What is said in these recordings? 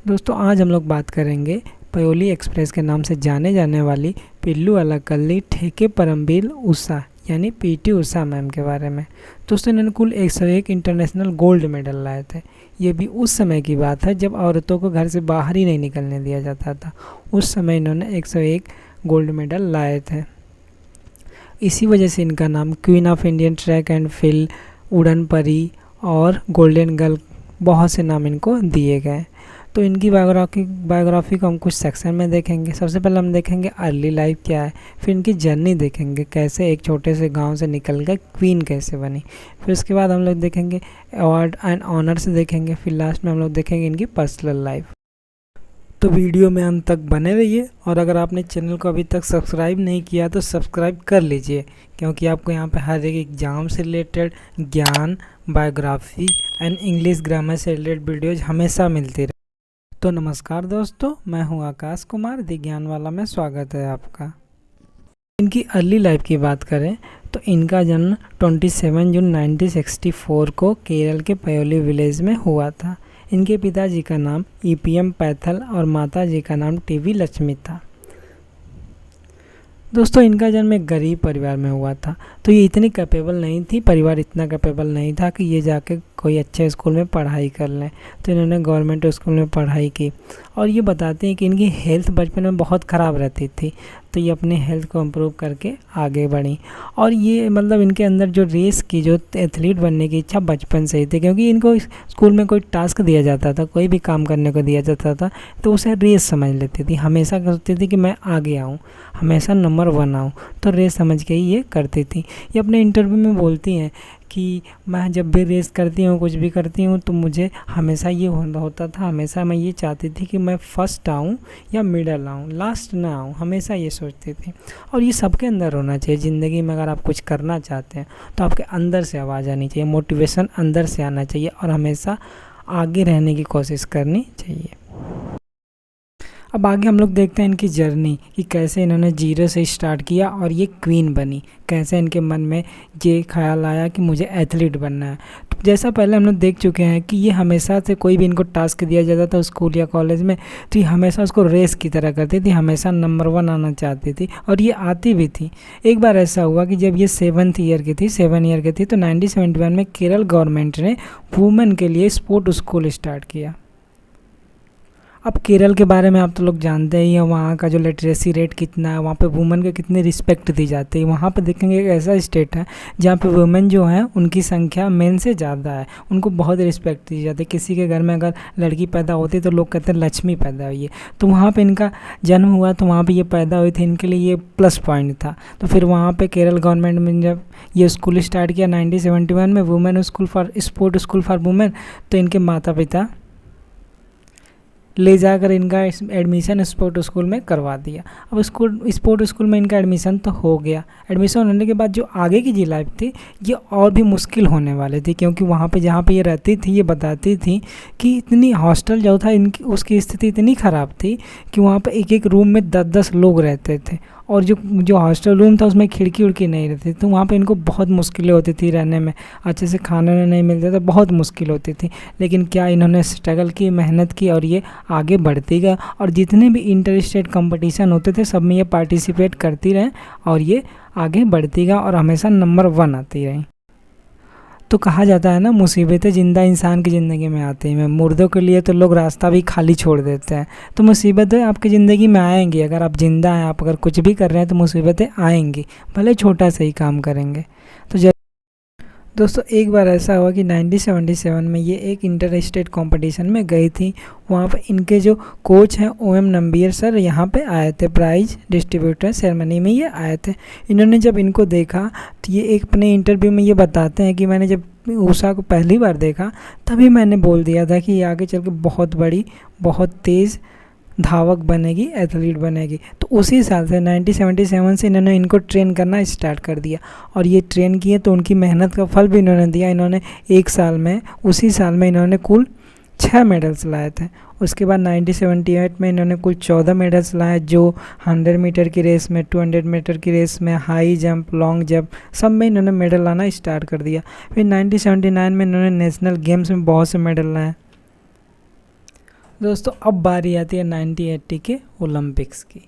दोस्तों आज हम लोग बात करेंगे पयोली एक्सप्रेस के नाम से जाने जाने वाली पिल्लू अलकल्ली ठेके परमबीर उषा यानी पीटी उषा मैम के बारे में। दोस्तों इन्होंने कुल 101 इंटरनेशनल गोल्ड मेडल लाए थे। ये भी उस समय की बात है जब औरतों को घर से बाहर ही नहीं निकलने दिया जाता था। उस समय इन्होंने 101 गोल्ड मेडल लाए थे। इसी वजह से इनका नाम queen of Indian track and field, उड़न परी और गोल्डन गर्ल बहुत से नाम इनको दिए गए। तो इनकी बायोग्राफी को हम कुछ सेक्शन में देखेंगे। सबसे पहले हम देखेंगे अर्ली लाइफ क्या है, फिर इनकी जर्नी देखेंगे कैसे एक छोटे से गांव से निकल कर क्वीन कैसे बनी, फिर उसके बाद हम लोग देखेंगे अवार्ड एंड ऑनर्स देखेंगे, फिर लास्ट में हम लोग देखेंगे इनकी पर्सनल लाइफ। तो वीडियो में अंत तक बने रहिए और अगर आपने चैनल को अभी तक सब्सक्राइब नहीं किया तो सब्सक्राइब कर लीजिए, क्योंकि आपको यहाँ पे हर एक एग्ज़ाम से रिलेटेड ज्ञान, बायोग्राफी एंड इंग्लिश ग्रामर से रिलेटेड वीडियोज़ हमेशा मिलती रहे। तो नमस्कार दोस्तों, मैं हूँ आकाश कुमार, दी ज्ञान वाला में स्वागत है आपका। इनकी अर्ली लाइफ की बात करें तो इनका जन्म 27 जून 1964 को केरल के पयोली विलेज में हुआ था। इनके पिताजी का नाम ईपीएम पैथल और माताजी का नाम टीवी लक्ष्मी था। दोस्तों इनका जन्म एक गरीब परिवार में हुआ था, तो ये इतनी कैपेबल नहीं थी, परिवार इतना कैपेबल नहीं था कि ये जाके कोई अच्छे स्कूल में पढ़ाई कर लें। तो इन्होंने गवर्नमेंट स्कूल में पढ़ाई की और ये बताते हैं कि इनकी हेल्थ बचपन में बहुत ख़राब रहती थी, तो ये अपनी हेल्थ को इम्प्रूव करके आगे बढ़ी। और ये मतलब इनके अंदर जो रेस की, जो एथलीट बनने की इच्छा बचपन से ही थी, क्योंकि इनको स्कूल में कोई टास्क दिया जाता था, कोई भी काम करने को दिया जाता था तो उसे रेस समझ लेती थी। हमेशा सोचती थी कि मैं आगे आऊँ, हमेशा नंबर 1 आऊँ, तो रेस समझ के ही ये करती थी। ये अपने इंटरव्यू में बोलती हैं कि मैं जब भी रेस करती हूँ, कुछ भी करती हूँ, तो मुझे हमेशा ये होता था, हमेशा मैं ये चाहती थी कि मैं फर्स्ट आऊँ या मिडल आऊँ, लास्ट ना आऊँ, हमेशा ये सोचती थी। और ये सबके अंदर होना चाहिए। ज़िंदगी में अगर आप कुछ करना चाहते हैं तो आपके अंदर से आवाज़ आनी चाहिए, मोटिवेशन अंदर से आना चाहिए और हमेशा आगे रहने की कोशिश करनी चाहिए। अब आगे हम लोग देखते हैं इनकी जर्नी कि कैसे इन्होंने जीरो से स्टार्ट किया और ये क्वीन बनी, कैसे इनके मन में ये ख्याल आया कि मुझे एथलीट बनना है। तो जैसा पहले हम लोग देख चुके हैं कि ये हमेशा से कोई भी इनको टास्क दिया जाता था स्कूल या कॉलेज में, तो ये हमेशा उसको रेस की तरह करती थी, हमेशा नंबर 1 आना चाहती थी और ये आती भी थी। एक बार ऐसा हुआ कि जब ये 7 ईयर की थी तो 1971 में केरल गवर्नमेंट ने वुमेन के लिए स्पोर्ट स्कूल स्टार्ट किया। अब केरल के बारे में आप तो लोग जानते ही हैं, वहाँ का जो लिटरेसी रेट कितना है, वहाँ पे वुमेन को कितनी रिस्पेक्ट दी जाती है। वहाँ पे देखेंगे एक ऐसा स्टेट है जहाँ पे वुमेन जो है उनकी संख्या मेन से ज़्यादा है, उनको बहुत रिस्पेक्ट दी जाती है। किसी के घर में अगर लड़की पैदा होती है तो लोग कहते हैं लक्ष्मी पैदा हुई है, तो वहाँ पर इनका जन्म हुआ, तो वहाँ पर ये पैदा हुई थी, इनके लिए ये प्लस पॉइंट था। तो फिर वहाँ पर केरल गवर्नमेंट में जब ये स्कूल स्टार्ट किया 1971 में, women school for sport school for women, तो इनके माता पिता ले जाकर इनका एडमिशन स्पोर्ट स्कूल में करवा दिया। अब स्पोर्ट स्कूल में इनका एडमिशन तो हो गया। एडमिशन होने के बाद जो आगे की जी लाइफ थी ये और भी मुश्किल होने वाली थी, क्योंकि वहाँ पे जहाँ पे ये रहती थी ये बताती थी कि इतनी हॉस्टल जो था इनकी, उसकी स्थिति इतनी ख़राब थी कि वहाँ पे एक एक रूम में 10-10 लोग रहते थे और जो हॉस्टल रूम था उसमें खिड़की उड़की नहीं रहती, तो वहाँ पे इनको बहुत मुश्किलें होती थी रहने में, अच्छे से खाना नहीं मिलता था, बहुत मुश्किल होती थी। लेकिन क्या इन्होंने स्ट्रगल की, मेहनत की और ये आगे बढ़ती गई और जितने भी इंटर स्टेट कॉम्पिटिशन होते थे सब में ये पार्टिसिपेट करती रहे और ये आगे बढ़ती गई और हमेशा नंबर 1 आती रही। तो कहा जाता है ना, मुसीबतें ज़िंदा इंसान की ज़िंदगी में आती हैं, मुर्दों के लिए तो लोग रास्ता भी खाली छोड़ देते हैं। तो मुसीबतें आपकी ज़िंदगी में आएंगी, अगर आप ज़िंदा हैं, आप अगर कुछ भी कर रहे हैं तो मुसीबतें आएंगी, भले छोटा सा ही काम करेंगे। तो दोस्तों एक बार ऐसा हुआ कि 1977 में ये एक इंटर स्टेट कॉम्पिटिशन में गई थी। वहाँ पर इनके जो कोच हैं OM नंबियर सर यहाँ पे आए थे, प्राइज डिस्ट्रीब्यूटर सेरेमनी में ये आए थे। इन्होंने जब इनको देखा तो ये एक अपने इंटरव्यू में ये बताते हैं कि मैंने जब उषा को पहली बार देखा तभी मैंने बोल दिया था कि ये आगे चल के बहुत बड़ी, बहुत तेज़ धावक बनेगी, एथलीट बनेगी। तो उसी साल से 1977 से इन्होंने इनको ट्रेन करना स्टार्ट कर दिया और ये ट्रेन किए तो उनकी मेहनत का फल भी इन्होंने दिया। इन्होंने एक साल में, उसी साल में इन्होंने कुल 6 मेडल्स लाए थे। उसके बाद 1978 में इन्होंने कुल 14 मेडल्स लाए, जो 100 मीटर की रेस में, 200 मीटर की रेस में, हाई जंप, लॉन्ग जंप, सब में इन्होंने मेडल लाना स्टार्ट कर दिया। फिर 1979 में इन्होंने नेशनल गेम्स में बहुत से मेडल लाए। दोस्तों अब बारी आती है 1980 के ओलंपिक्स की,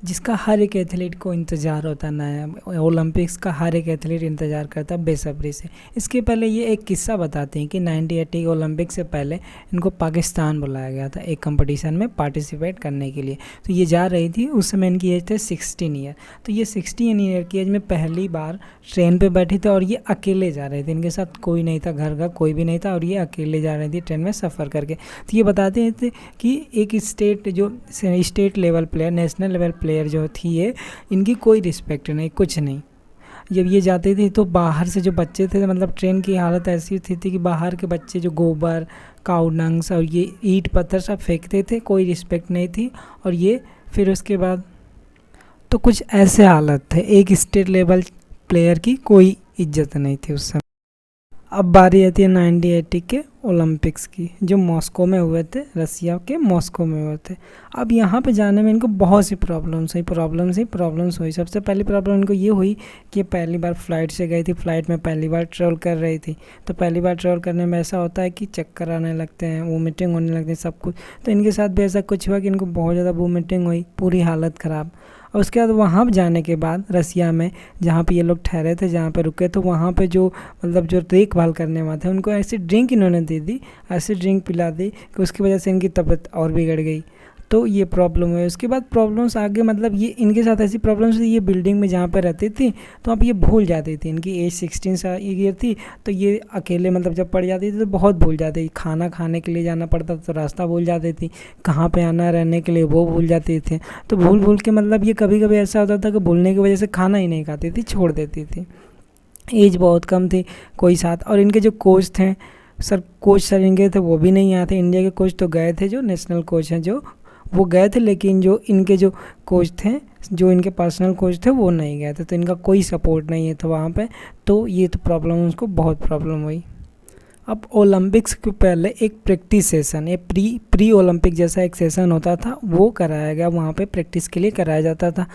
जिसका हर एक एथलीट को इंतज़ार होता है। नया ओलंपिक्स का हर एक एथलीट इंतज़ार करता है बेसब्री से। इसके पहले ये एक किस्सा बताते हैं कि 1980 के ओलंपिक से पहले इनको पाकिस्तान बुलाया गया था एक कंपटीशन में पार्टिसिपेट करने के लिए। तो ये जा रही थी, उस समय इनकी एज थे 16 ईयर। तो ये 16 ईयर की एज में पहली बार ट्रेन पे बैठी थी और ये अकेले जा रहे थे, इनके साथ कोई नहीं था, घर का कोई भी नहीं था, और ये अकेले जा रही थी ट्रेन में सफ़र करके। तो ये बताते थे कि एक state level player, national level player जो थी ये, इनकी कोई रिस्पेक्ट नहीं, कुछ नहीं। जब ये जाते थे तो बाहर से जो बच्चे थे, मतलब ट्रेन की हालत ऐसी थी कि बाहर के बच्चे जो गोबर, काऊ डंग्स और ये ईंट पत्थर सब फेंकते थे, कोई रिस्पेक्ट नहीं थी। और ये फिर उसके बाद तो कुछ ऐसे हालत थे, एक स्टेट लेवल प्लेयर की कोई इज्जत नहीं थी उस समय। अब बारी आती है 1980 के ओलंपिक्स की, जो मॉस्को में हुए थे, रसिया के मॉस्को में हुए थे। अब यहाँ पे जाने में इनको बहुत सी प्रॉब्लम्स हुई। सबसे पहली प्रॉब्लम इनको ये हुई कि पहली बार फ्लाइट से गई थी, फ्लाइट में पहली बार ट्रैवल कर रही थी। तो पहली बार ट्रैवल करने में ऐसा होता है कि चक्कर आने लगते हैं, वोमिटिंग होने लगती है, सब कुछ। तो इनके साथ भी ऐसा कुछ हुआ कि इनको बहुत ज़्यादा वोमिटिंग हुई, पूरी हालत ख़राब। और उसके बाद वहाँ जाने के बाद रसिया में जहाँ पे ये लोग ठहरे थे, जहाँ पे रुके, तो वहाँ पे जो मतलब जो देखभाल करने वाले थे उनको ऐसी ड्रिंक इन्होंने दे दी, ऐसी ड्रिंक पिला दी कि उसकी वजह से इनकी तबीयत और बिगड़ गई। तो ये प्रॉब्लम हुई। उसके बाद प्रॉब्लम्स आगे, मतलब ये इनके साथ ऐसी प्रॉब्लम्स थी, ये बिल्डिंग में जहाँ पे रहती थी तो अब ये भूल जाती थी। इनकी एज 16 ईयर थी, तो ये अकेले मतलब जब पड़ जाती थी तो बहुत भूल जाती थी। खाना खाने के लिए जाना पड़ता तो रास्ता भूल जाती थी, कहाँ पे आना रहने के लिए वो भूल जाती थी। तो भूल के मतलब ये कभी कभी ऐसा होता था कि भूलने की वजह से खाना ही नहीं खाती थी, छोड़ देती थी। एज बहुत कम थी, कोई साथ। और इनके जो कोच थे, कोच सर इनके थे वो भी नहीं आए थे। इंडिया के कोच तो गए थे, जो नेशनल कोच हैं जो, वो गए थे, लेकिन जो इनके जो कोच थे, जो इनके पर्सनल कोच थे, वो नहीं गए थे। तो इनका कोई सपोर्ट नहीं है था वहाँ पे। तो ये तो प्रॉब्लम, उसको बहुत प्रॉब्लम हुई। अब ओलंपिक्स के पहले एक प्रैक्टिस सेशन, ये प्री ओलंपिक जैसा एक सेशन होता था, वो कराया गया, वहाँ पे प्रैक्टिस के लिए कराया जाता था।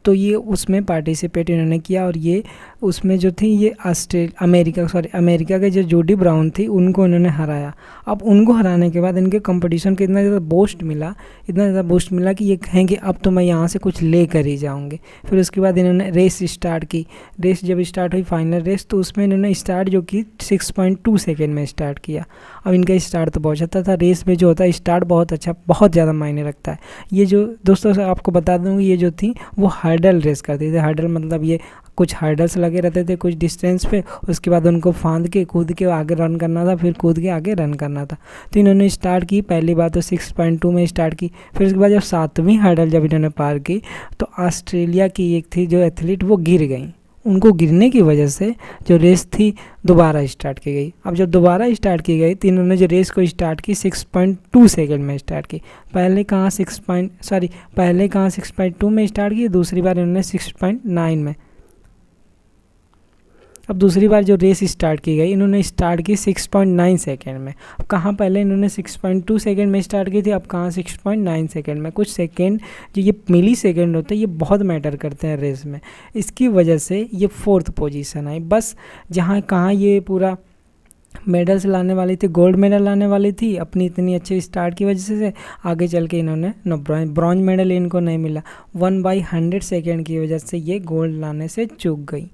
तो ये उसमें पार्टिसिपेट इन्होंने किया, और ये उसमें जो थी ये अमेरिका के जो जोडी ब्राउन थी, उनको इन्होंने हराया। अब उनको हराने के बाद इनके कंपटीशन को इतना ज़्यादा बूस्ट मिला कि ये कहेंगे अब तो मैं यहाँ से कुछ ले कर ही जाऊँगे। फिर उसके बाद इन्होंने रेस स्टार्ट की। रेस जब स्टार्ट हुई, फाइनल रेस, तो उसमें इन्होंने स्टार्ट जो की 6.2 सेकेंड में स्टार्ट किया। अब इनका स्टार्ट तो बहुत अच्छा था। रेस में जो होता है स्टार्ट बहुत अच्छा, बहुत ज़्यादा मायने रखता है। ये जो दोस्तों से आपको बता दूँगी, ये जो थी वो हर्डल रेस करते थे। हर्डल मतलब ये कुछ हर्डल्स लगे रहते थे कुछ डिस्टेंस पे, उसके बाद उनको फांद के कूद के आगे रन करना था, फिर कूद के आगे रन करना था। तो इन्होंने स्टार्ट की, पहली बार तो 6.2 में स्टार्ट की। फिर उसके बाद जब 7वीं हर्डल जब इन्होंने पार की, तो ऑस्ट्रेलिया की एक थी जो एथलीट, वो गिर गई। उनको गिरने की वजह से जो रेस थी दोबारा स्टार्ट की गई। अब जब दोबारा स्टार्ट की गई तो इन्होंने जो रेस को स्टार्ट की 6.2 सेकेंड में स्टार्ट की। पहले कहाँ 6.2 में स्टार्ट की, दूसरी बार इन्होंने 6.9 में। अब दूसरी बार जो रेस स्टार्ट की गई, इन्होंने स्टार्ट की 6.9 सेकेंड में। अब कहाँ पहले इन्होंने 6.2 सेकेंड में स्टार्ट की थी, अब कहाँ 6.9 सेकेंड में। कुछ सेकेंड जो ये मिली सेकेंड होते हैं, ये बहुत मैटर करते हैं रेस में। इसकी वजह से ये 4th पोजीशन आई। बस जहाँ कहाँ ये पूरा मेडल्स लाने वाली थी, गोल्ड मेडल लाने वाली थी, अपनी इतनी अच्छी स्टार्ट की वजह से आगे चल के इन्होंने ब्रॉन्ज मेडल इनको नहीं मिला। 1/100 सेकेंड की वजह से ये गोल्ड लाने से चूक गई।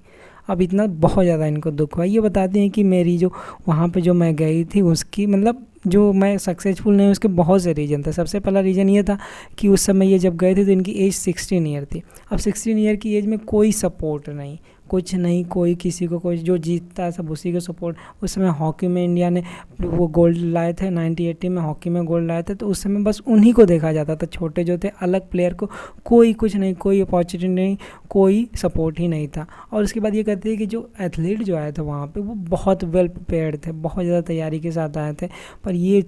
अब इतना बहुत ज़्यादा इनको दुख हुआ। ये बताती हैं कि मेरी जो वहाँ पे जो मैं गई थी, उसकी मतलब जो मैं सक्सेसफुल नहीं, उसके बहुत से रीज़न थे। सबसे पहला रीज़न ये था कि उस समय ये जब गए थे तो इनकी एज 16 ईयर थी। अब 16 ईयर की एज में कोई सपोर्ट नहीं, कुछ नहीं, कोई किसी को, कोई जो जीतता है सब उसी को सपोर्ट। उस समय हॉकी में इंडिया ने वो गोल्ड लाए थे, 1980 में हॉकी में गोल्ड लाए थे। तो उस समय बस उन्हीं को देखा जाता था, छोटे जो थे अलग प्लेयर को कोई कुछ नहीं, कोई अपॉर्चुनिटी नहीं, कोई सपोर्ट ही नहीं था। और उसके बाद ये कहते हैं कि जो एथलीट जो आए थे वहाँ पे, वो बहुत वेल प्रिपेयर्ड थे, बहुत ज़्यादा तैयारी के साथ आए थे। पर ये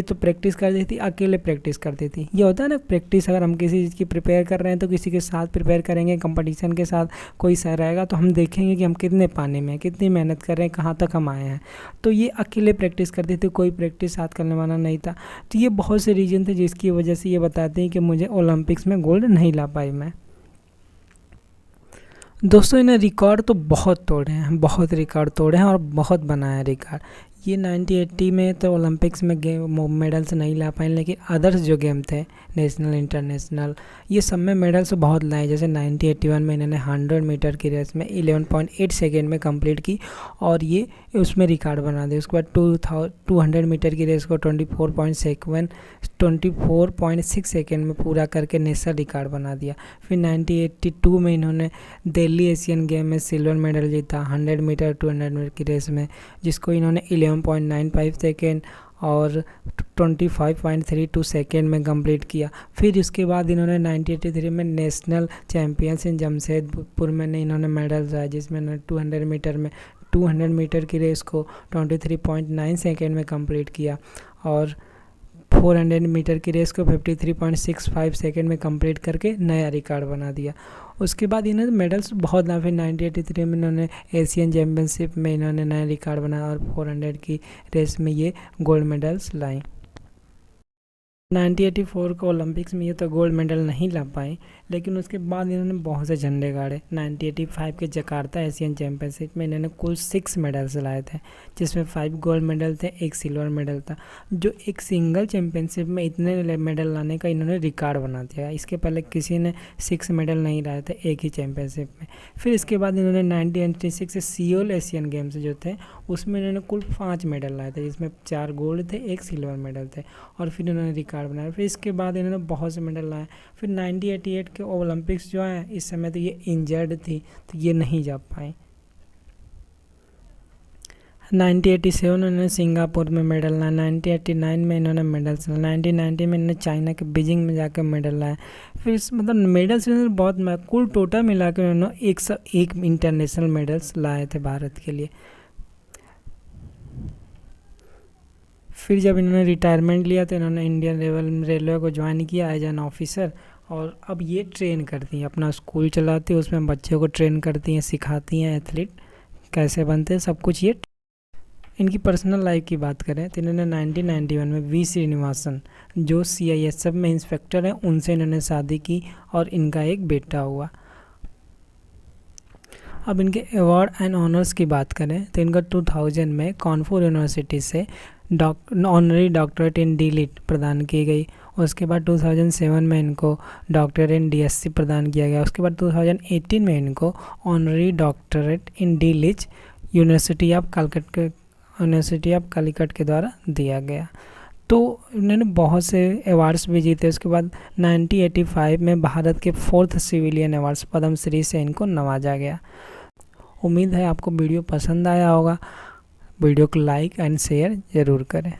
तो प्रैक्टिस करती थी, अकेले प्रैक्टिस करती थी। ये होता है ना प्रैक्टिस, अगर हम किसी चीज़ की प्रिपेयर कर रहे हैं तो किसी के साथ प्रिपेयर करेंगे, कंपटीशन के साथ कोई सर रहेगा तो हम देखेंगे कि हम कितने पाने में हैं, कितनी मेहनत कर रहे हैं, कहाँ तक हम आए हैं। तो ये अकेले प्रैक्टिस करते थे, कोई प्रैक्टिस साथ करने वाला नहीं था। तो ये बहुत से रीज़न थे जिसकी वजह से ये बताते हैं कि मुझे ओलंपिक्स में गोल्ड नहीं ला पाई मैं। दोस्तों इन्हें रिकॉर्ड तो बहुत तोड़े हैं, बहुत रिकॉर्ड तोड़े हैं और बहुत बनाया रिकॉर्ड। ये 1980 में तो ओलंपिक्स में मेडल्स नहीं ला पाए, लेकिन अदर्स जो गेम थे नेशनल इंटरनेशनल ये सब में मेडल्स बहुत लाए। जैसे 1981 में इन्होंने 100 मीटर की रेस में 11.8 सेकेंड में कंप्लीट की और ये उसमें रिकॉर्ड बना दिया। उसके बाद 200 मीटर की रेस को 24.6 सेकेंड में पूरा करके नेशनल रिकॉर्ड बना दिया। फिर 1982 में इन्होंने दिल्ली एशियन गेम में सिल्वर मेडल जीता 100 मीटर 200 मीटर की रेस में, जिसको इन्होंने 11.95 सेकेंड और 25.32 सेकेंड में कंप्लीट किया। फिर उसके बाद इन्होंने 1983 में नेशनल चैम्पियंस इन जमशेदपुर में इन्होंने मेडल लाया, जिसमें इन्होंने 200 मीटर की रेस को 23.9 सेकेंड में कंप्लीट किया और 400 मीटर की रेस को 53.65 सेकेंड में कंप्लीट करके नया रिकॉर्ड बना दिया। उसके बाद इन्होंने मेडल्स बहुत लाए। फिर 1983 में इन्होंने एशियन चैम्पियनशिप में इन्होंने नया रिकॉर्ड बनाया और 400 की रेस में ये गोल्ड मेडल्स लाई। 1984 को ओलंपिक्स में ये तो गोल्ड मेडल नहीं ला पाए, लेकिन उसके बाद इन्होंने बहुत से झंडे गाड़े। 1985 के जकार्ता एशियन चैम्पियनशिप में इन्होंने कुल 6 मेडल्स लाए थे, जिसमें 5 गोल्ड मेडल थे, 1 सिल्वर मेडल था, जो एक सिंगल चैम्पियनशिप में इतने मेडल लाने का इन्होंने रिकॉर्ड बना दिया। इसके पहले किसी ने 6 मेडल नहीं लाए थे एक ही चैम्पियनशिप में। फिर इसके बाद इन्होंने 1986 से सियोल एशियन गेम्स जो थे उसमें इन्होंने कुल 5 मेडल लाए थे, जिसमें 4 गोल्ड थे, 1 सिल्वर मेडल थे और फिर इन्होंने रिकॉर्ड बनाया। फिर इसके बाद इन्होंने बहुत से मेडल लाए। फिर 1988 के ओलंपिक्स जो है इस समय तो ये इंजर्ड थी तो ये नहीं जा पाए। 1987 इन्होंने सिंगापुर में मेडल लाया। 1989 में इन्होंने मेडल्स लाया। 1990 में इन्होंने चाइना के बीजिंग में जाकर मेडल लाया। फिर मतलब मेडल्स बहुत कुल टोटल मिला कर इन्होंने 101 इंटरनेशनल मेडल्स लाए थे भारत के लिए। फिर जब इन्होंने रिटायरमेंट लिया तो इन्होंने इंडियन रेलवे को ज्वाइन किया एज एन ऑफिसर और अब ये ट्रेन करती हैं, अपना स्कूल चलाती है, उसमें बच्चों को ट्रेन करती हैं, सिखाती हैं एथलीट कैसे बनते हैं, सब कुछ ये। इनकी पर्सनल लाइफ की बात करें तो इन्होंने 1991 में वी श्रीनिवासन जो CISF में इंस्पेक्टर हैं उनसे इन्होंने शादी की और इनका एक बेटा हुआ। अब इनके अवार्ड एंड ऑनर्स की बात करें तो इनका 2000 में कानपुर यूनिवर्सिटी से ऑनरी डॉक्टरेट इन डी.लिट प्रदान की गई। उसके बाद 2007 में इनको डॉक्टरेट इन DSc प्रदान किया गया। उसके बाद 2018 में इनको honorary doctorate in DLitt university of Calicut के द्वारा दिया गया। तो इन्होंने बहुत से अवार्ड्स भी जीते। उसके बाद 1985 में भारत के 4th सिविलियन अवार्ड्स पद्मश्री से इनको नवाजा गया। उम्मीद है आपको वीडियो पसंद आया होगा। वीडियो को लाइक एंड शेयर ज़रूर करें।